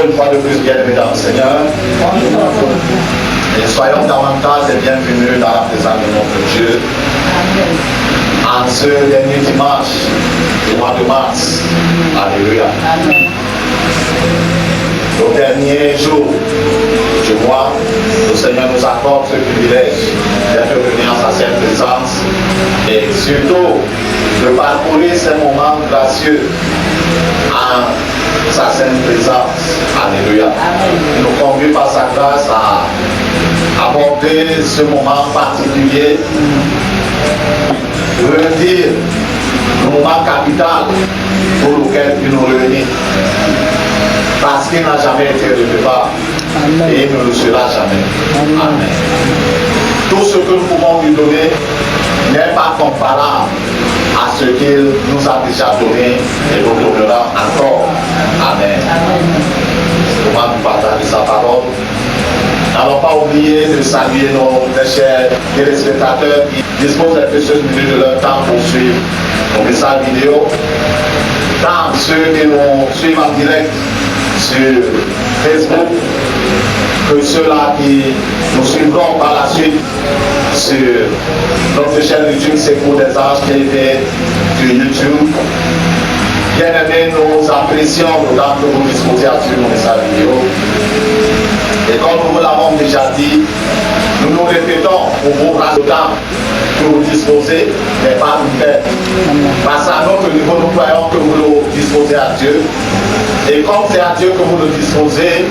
Une fois de plus, bien-aimés dans le Seigneur. Et soyons davantage les bienvenus dans la présence de notre Dieu. En ce dernier dimanche du mois de mars. Alléluia. Au dernier jour du mois, le Seigneur nous accorde ce privilège d'être venus en sa sainte présence et surtout de parcourir ces moments gracieux en sa sainte présence. Alléluia. Il nous conduit par sa grâce à aborder ce moment particulier, redire le moment capital pour lequel il nous réunit. Parce qu'il n'a jamais été recevable et il ne le sera jamais. Amen. Tout ce que nous pouvons lui donner n'est pas comparable à ce qu'il nous a déjà donné et nous donnera encore. Amen. Comment nous partager sa parole. N'allons pas oublier de saluer nos chers téléspectateurs qui disposent des précieuses minutes de leur temps pour suivre nos messages vidéo. Tant ceux qui nous suivent en direct sur Facebook que ceux-là qui nous suivront par la suite sur notre chaîne YouTube Secours des Anges TV sur YouTube. Bien-aimés, nous apprécions le temps que vous disposez à suivre nos messages vidéo. Et comme nous vous l'avons déjà dit, nous nous répétons pour vous rendre le temps que vous disposez n'est pas une tête. Parce qu'à notre niveau, nous croyons que vous le disposez à Dieu. Et comme c'est à Dieu que vous le disposez,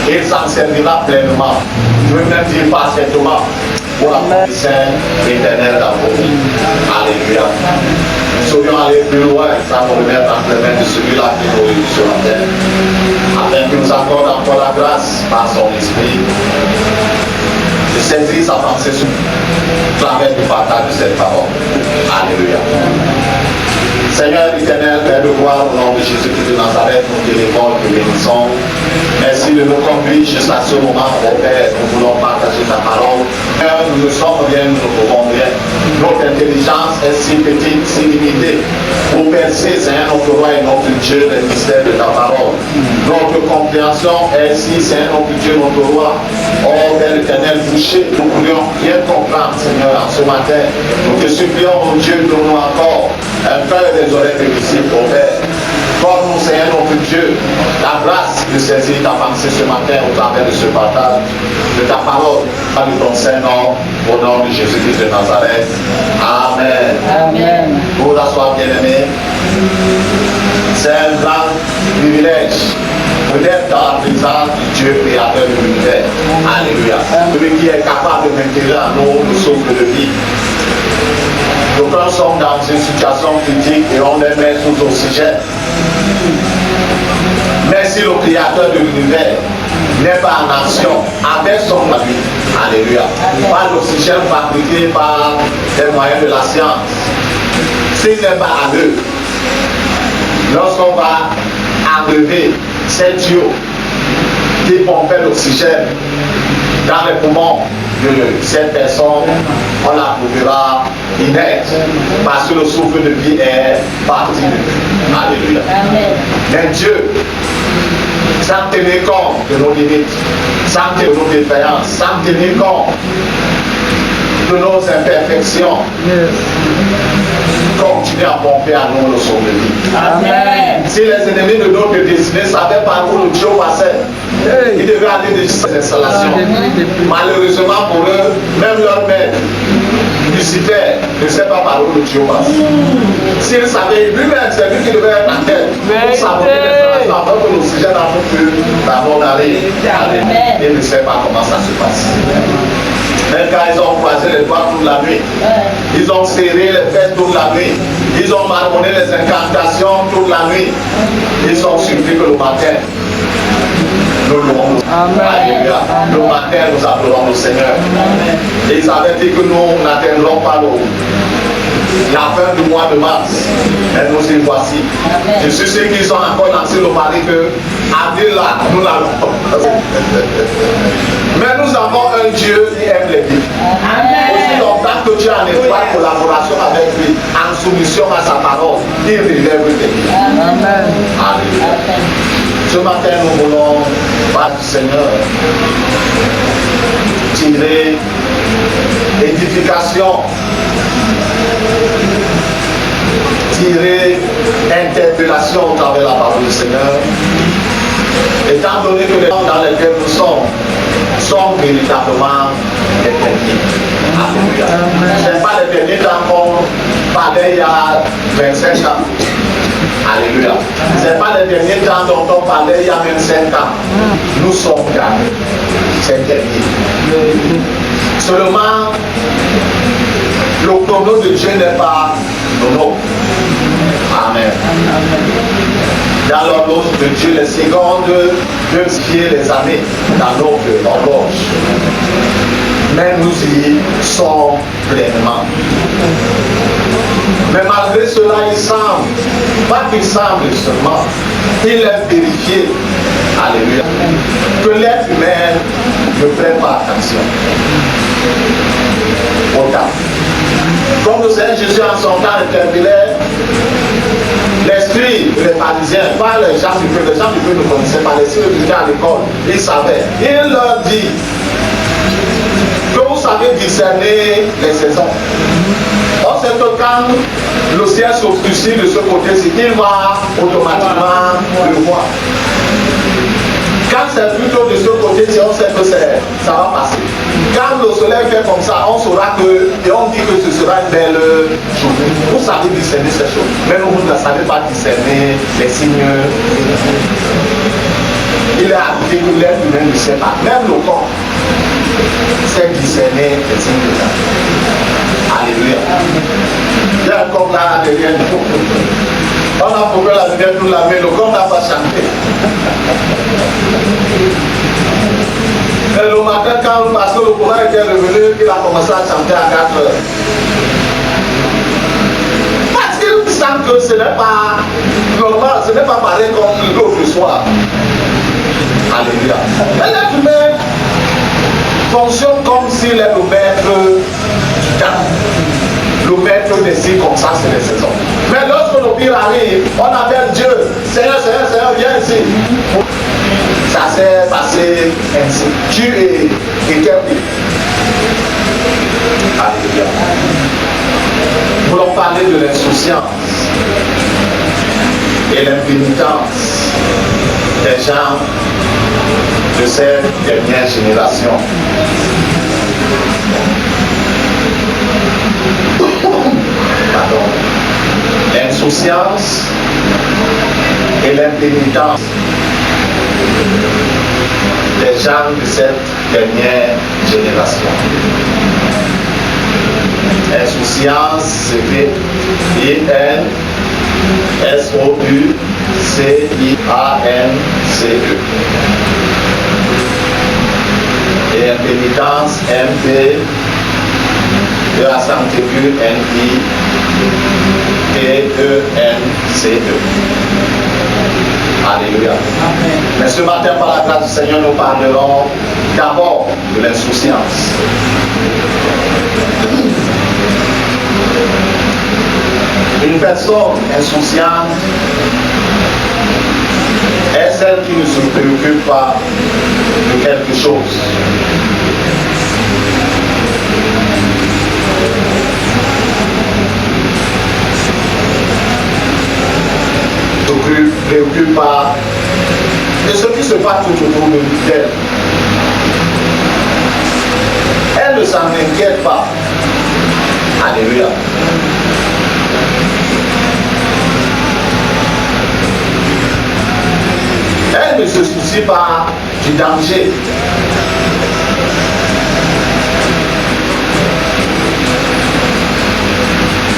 il s'en servira pleinement. Je veux même dire parfaitement pour la condition éternelle dans vos vies. Alléluia. Nous saurions aller plus loin sans nous remettre entre les mains de celui-là qui nous réunit sur la terre, afin qu'il nous accorde encore la grâce par son esprit de saisir sa pensée sur le travers du partage de cette parole. Alléluia. Seigneur éternel, Père de gloire, au nom de Jésus-Christ de Nazareth, nous t'élévons et te bénissons. Merci de nous conduire jusqu'à ce moment, ô Père, nous voulons partager ta parole. Père, nous ne sommes rien, nous ne pouvons rien. Notre intelligence est si petite, si limitée, pour percer, Seigneur, notre roi et notre Dieu, les mystères de ta parole. Notre compréhension est si, Seigneur, notre Dieu, notre roi. Oh Père éternel, bouché, nous voulions rien comprendre, Seigneur, en ce matin. Nous te supplions, mon Dieu, donne-nous encore un cœur et des oreilles visibles, ô Père. Comme nous, Seigneur, notre Dieu, la grâce de saisir ta pensée ce matin au travers de ce partage de ta parole, par le ton Saint-Nom, au nom de Jésus-Christ de Nazareth. Amen. Amen. Pour la soirée bien-aimée, c'est un grand privilège d'être dans la présence du Dieu créateur de l'univers. Alléluia. Celui qui est capable de maintenir en nous le souffle de vie. D'aucuns sont dans une situation critique et on les met sous oxygène. Mais si le créateur de l'univers n'est pas en action avec son vie, alléluia, pas l'oxygène fabriqué par les moyens de la science, s'il n'est pas à eux, lorsqu'on va enlever ces tuyaux qui pompaient l'oxygène dans les poumons de cette personne, on la trouvera inerte parce que le souffle de vie est parti de lui. Alléluia. Mais Dieu, sans tenir compte de nos limites, sans tenir compte de nos défaillances, sans tenir compte de nos imperfections. Continue à pomper à nous le son de vie. Amen. Si les ennemis de notre destinée savaient par où le Dieu passait, ils devaient aller de ces installations. Malheureusement pour eux, même leur maître, Lucifer, ne sait pas par où le Dieu passe. S'il savait, lui-même, c'est lui qui devait être en tête pour saboter l'installation avant que l'oxygène a pu d'abord aller. Il ne sait pas comment ça se passe. Même quand ils ont croisé les doigts toute la nuit, ils ont serré les fesses toute la nuit, ils ont marmonné les incantations toute la nuit, ils ont supplié que le matin, nous louons. Alléluia. Le matin, nous appelons le Seigneur. Et ils avaient dit que nous n'atteindrons pas la fin du mois de mars. Et nous y voici. Je suis sûr qu'ils ont encore lancé le pari que avril là, nous n'allons pas. Mais nous avons un Dieu qui aime les vies. Aussi longtemps que tu as en étroite collaboration avec lui, en soumission à sa parole, il relève tes vies. Alléluia. Ce matin, nous voulons, par du Seigneur, tirer édification, tirer interpellation au travers de la parole du Seigneur. Étant donné que les gens dans lesquels nous sommes sont véritablement les derniers. Alléluia. Ce n'est pas les derniers temps qu'on parlait il y a 25 ans. Alléluia. Ce n'est pas les derniers temps dont on parlait il y a 25 ans. Nous sommes là. C'est le dernier. Seulement, le chrono de Dieu n'est pas chrono. Amen. Dans l'horloge de Dieu, les secondes peuvent fier les années dans notre horloge. Mais nous y sommes pleinement. Mais malgré cela, il semble, pas qu'il semble seulement, il est vérifié, alléluia, que l'être humain ne prête pas attention au temps. Comme le Seigneur Jésus en son temps interpellait l'esprit des pharisiens, pas les gens du peuple ne connaissaient pas, les ceux qui étaient à l'école, ils savaient. Il leur dit que vous savez discerner les saisons. On sait que quand le ciel s'obscurcit de ce côté-ci, il va automatiquement le voir. Quand c'est plutôt de ce côté-ci, on sait que ça va passer. Quand le soleil fait comme ça, on saura que, et on dit que ce sera une belle journée. Vous savez discerner ces choses. Mais vous ne savez pas discerner les signes. Il est arrivé que l'être humain ne sait pas. Même le corps sait discerner les signes de temps. Alléluia. Il y a un corps là derrière nous. On a trouvé la lumière toute la nuit, le corps n'a pas chanté. Et le matin, parce que le courant était revenu, il a commencé à chanter à 4 heures. Parce qu'il sent que ce n'est pas normal, ce n'est pas pareil comme l'autre soir. Alléluia. Mais l'être humain fonctionne comme s'il est le maître du temps. Le maître décide comme ça, c'est les saisons. Mais lorsque le pire arrive, on appelle Dieu. Seigneur, Seigneur, Seigneur, viens ici. Ça s'est passé ainsi. Tu es éternel. Alléluia. Nous voulons parler de l'insouciance et l'impénitence des gens de cette dernière génération. Pardon. L'insouciance et l'impénitence des gens de cette dernière génération. Insouciance, c'est I-N-S-O-U-C-I-A-N-C-E. Et impénitence, M-P, de la santé N-I-T-E-N-C-E. Alléluia. Amen. Mais ce matin, par la grâce du Seigneur, nous parlerons d'abord de l'insouciance. Une personne insouciante est celle qui ne se préoccupe pas de quelque chose. Ne préoccupe pas de ce qui se passe tout autour d'elle. Elle ne s'en inquiète pas. Alléluia. Elle ne se soucie pas du danger.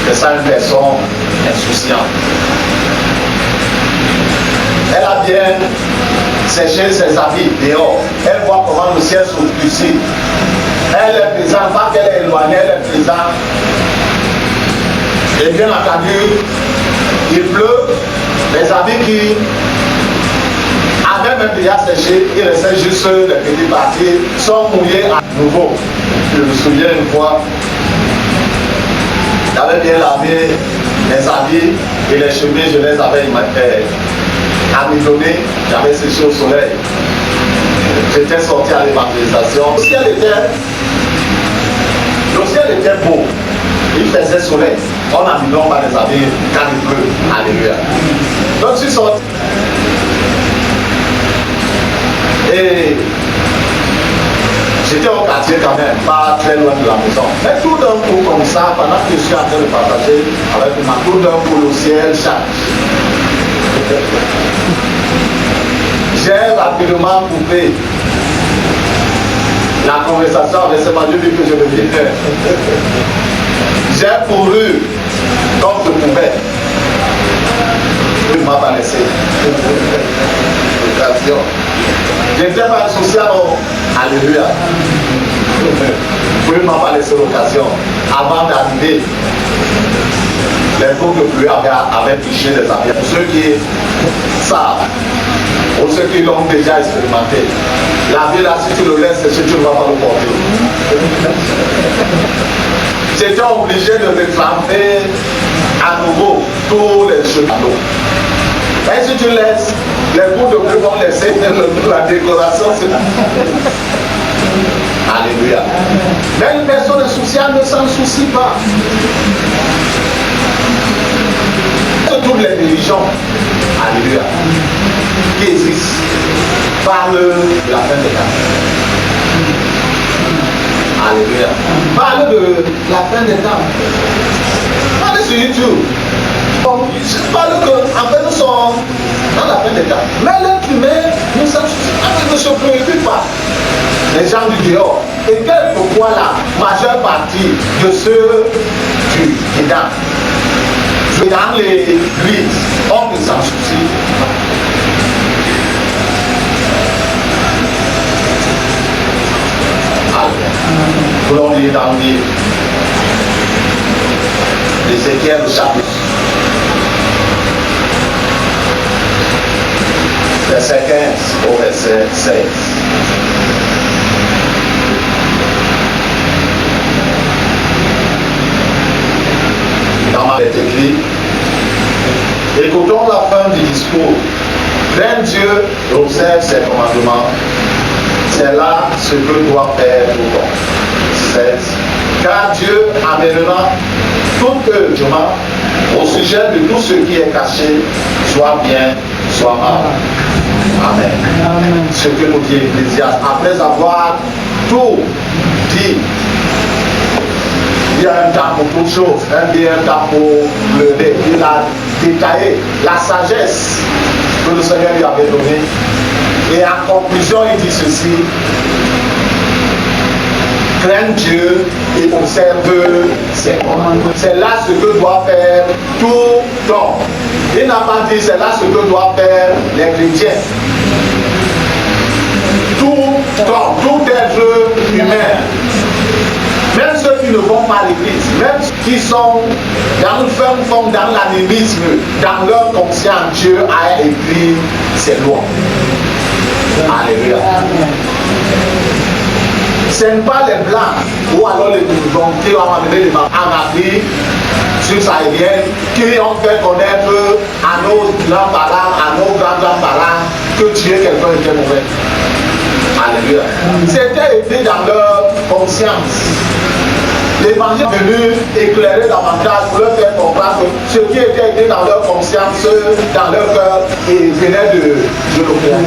C'est ça une personne insouciante. Elle a bien séché ses habits dehors. Elle voit comment le ciel s'obscurcit. Elle est présente, pas qu'elle est éloignée, elle est présente. Et bien entendu, il pleut, les habits qui avaient même déjà séché, il restait juste les petites parties, sont mouillés à nouveau. Je me souviens une fois, j'avais bien lavé les habits et les chemises, je les avais amidonnés, j'avais séché au soleil. J'étais sorti à l'évangélisation. Le ciel était beau. Il faisait soleil. On amidonne pas les habits quand il pleut. Alléluia. Donc je suis sorti. Et j'étais au quartier quand même, pas très loin de la maison. Mais tout d'un coup comme ça, pendant que je suis en train de partager avec ma tout d'un coup le ciel change. J'ai rapidement coupé la conversation avec ce mari que je le disais. J'ai couru comme je pouvais. Il m'a pas laissé. L'occasion. J'étais pas social. Alléluia. Il m'a pas laissé l'occasion. Avant d'arriver, les groupes de pluie avaient touché les avions. Pour ceux qui savent, pour ceux qui l'ont déjà expérimenté, la vie là, si tu le laisses, si tu ne vas pas le porter. J'étais obligé de réclamer à nouveau tous les cheveux à l'eau. Et si tu laisses, les bouts de pluie vont laisser la décoration. Alléluia. Mais une personne insouciante ne s'en soucie pas. Toutes les religions, alléluia, qui existent, parlent de la fin des temps. Alléluia. Parlent de la fin des temps. Parlez sur YouTube. Bon, je parle que, en fait, nous sommes dans la fin des temps. Mais l'être humain, nous sommes, ne se préoccupe pas. Les gens du dehors. Et quelquefois la majeure partie de ceux du dedans. Dans l'église, on ne s'en soucie. Alors, on lit dans le livre d'Ézéchiel au chapitre verset 15 au verset 16. Dans ma tête écrit, écoutons la fin du discours. Crains Dieu et observe ses commandements. C'est là ce que doit faire tout homme. 16. Car Dieu amènera tout jugement au sujet de tout ce qui est caché, soit bien, soit mal. Amen. Amen. Ce que nous dit l'Ecclésiaste, après avoir tout dit, il y a un temps pour toutes choses, il y a un temps pour le nez. Il a détaillé la sagesse que le Seigneur lui avait donnée. Et en conclusion, il dit ceci: crains Dieu et observe ses commandements. C'est là ce que doit faire tout homme. Il n'a pas dit c'est là ce que doivent faire les chrétiens. Tout homme, tout être humain. Même ceux qui ne vont pas à l'église, même ceux qui sont dans une ferme forme, dans l'animisme, dans leur conscience, Dieu a écrit ses lois. Alléluia. Ce n'est pas les blancs ou alors les bourgeons qui ont amené les mamans en Afrique subsaharienne qui ont fait connaître à nos grands-parents, à nos grands-grands-parents que tuer quelqu'un était mauvais. Alléluia. C'était écrit dans leur conscience. l'évangile est venu éclairer davantage pour leur faire comprendre que ce qui était écrit dans leur conscience, dans leur cœur, et venait de Dieu le Père.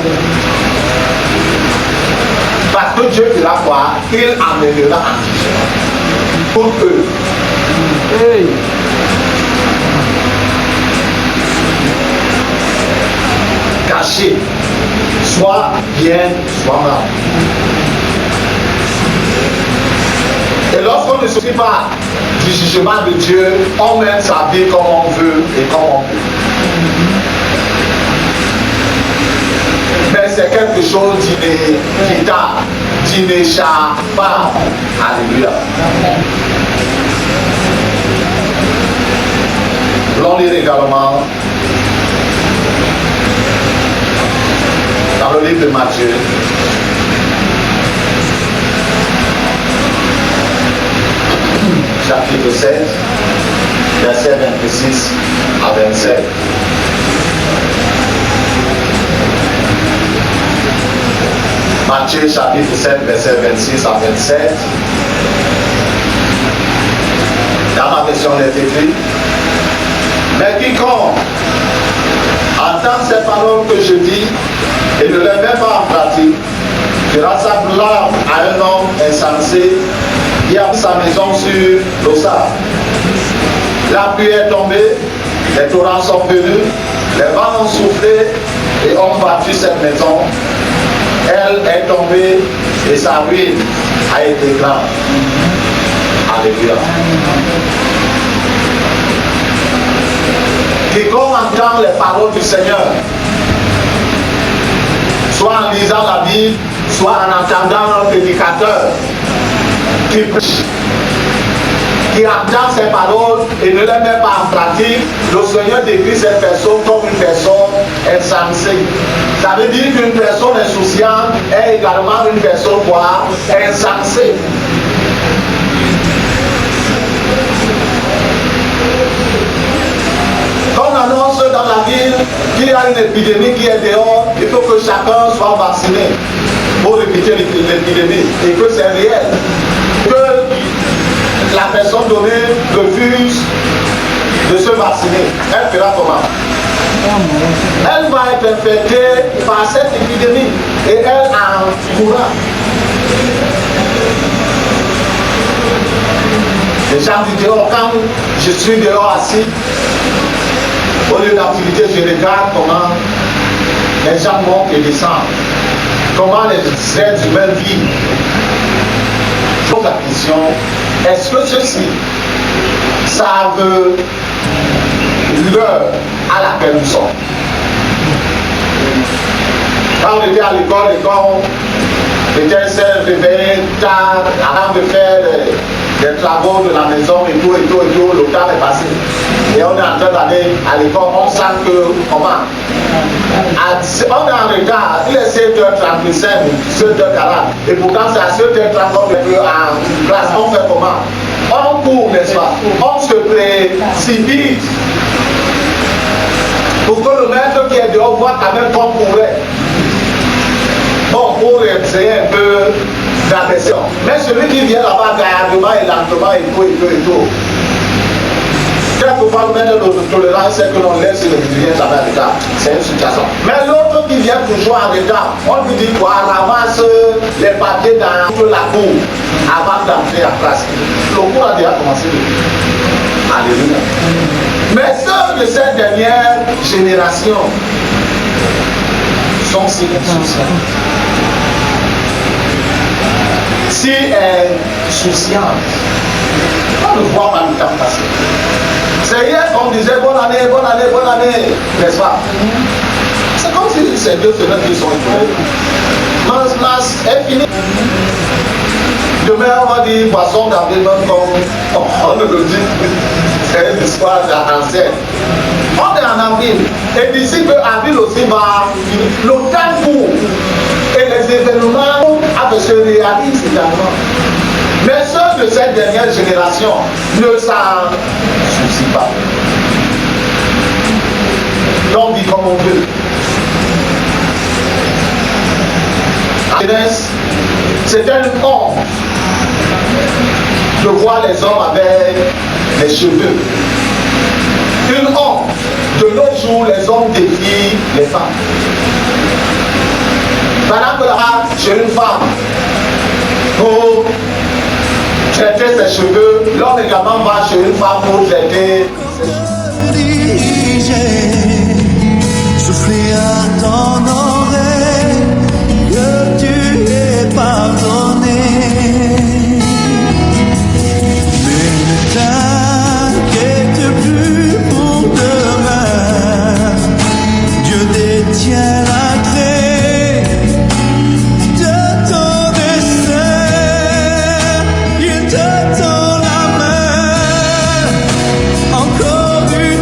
Parce que Dieu de la foi, il amènera en jugement pour eux. Hey. Caché, soit bien, soit mal. Et lorsqu'on ne s'occupe pas du jugement de Dieu, on mène sa vie comme on veut et comme on peut. Mais c'est quelque chose d'inévitable, d'inéchappable. Alléluia. L'on lit également dans le livre de Matthieu. Chapitre 16, versets 26 à 27. Matthieu chapitre 7, versets 26 à 27. Dans ma version, il est écrit: mais quiconque entend ces paroles que je dis et ne les met pas en pratique fera semblable à un homme insensé qui a sa maison sur le sable. La pluie est tombée, les torrents sont venus, les vents ont soufflé et ont battu cette maison. Elle est tombée et sa ruine a été grande. Alléluia. Quiconque entend les paroles du Seigneur, soit en lisant la Bible, soit en entendant un prédicateur qui prêche, qui entend ces paroles et ne les met pas en pratique, le Seigneur décrit cette personne comme une personne insensée. Ça veut dire qu'une personne insouciante est également une personne quoi? Insensée. Quand on annonce dans la ville qu'il y a une épidémie qui est dehors, il faut que chacun soit vacciné pour éviter l'épidémie et que c'est réel. Que la personne donnée refuse de se vacciner, elle fera comment? Elle va être infectée par cette épidémie et elle en courra. Les gens du dehors, quand je suis dehors assis, au lieu d'activité, je regarde comment les gens montent et descendent, comment les êtres humains vivent. Je pose la question, est-ce que ceci savent l'heure à laquelle nous sommes? Quand on était à l'école, les gens se réveillent tard avant de faire des travaux de la maison et tout, le temps est passé. Et on est en train d'aller à l'école, on sent que, comment? On est en retard, il est 7h35, 7h40, et pourtant c'est à 7h30 qu'on est en classe, on fait comment? On court, n'est-ce pas? On se précipite pour que le maître qui est dehors voit quand même qu'on courait. Bon, pour essayer un peu d'abaisser. Mais celui qui vient là-bas gaillardement et lentement et tout. Quelquefois, le maître de tolérance, c'est que l'on laisse le vient jamais en retard. C'est une situation. Mais l'autre qui vient toujours en retard, on lui dit quoi? Ramasse les papiers dans toute la cour avant d'entrer en classe. Le cours a déjà commencé. Alléluia. Mais ceux de cette dernière génération sont si insouciants. Si insouciants, on ne voit pas le temps passer. C'est hier qu'on disait bonne année, n'est-ce pas? C'est comme si ces 2 semaines qui sont écoulées. Mars est fini. Demain, on va dire poisson d'avril, comme on le dit. C'est une histoire ancienne. On est en avril. Et d'ici que avril aussi va, le temps court. Et les événements se réalisent également. Mais ceux de cette dernière génération ne s'en soucient pas. On vit comme on veut. La jeunesse, c'est une honte de voir les hommes avec les cheveux. Une honte. De nos jours, les hommes défient les femmes. Pendant que là, chez une femme, pour traiter ses cheveux, l'homme également va chez une femme pour traiter ses cheveux.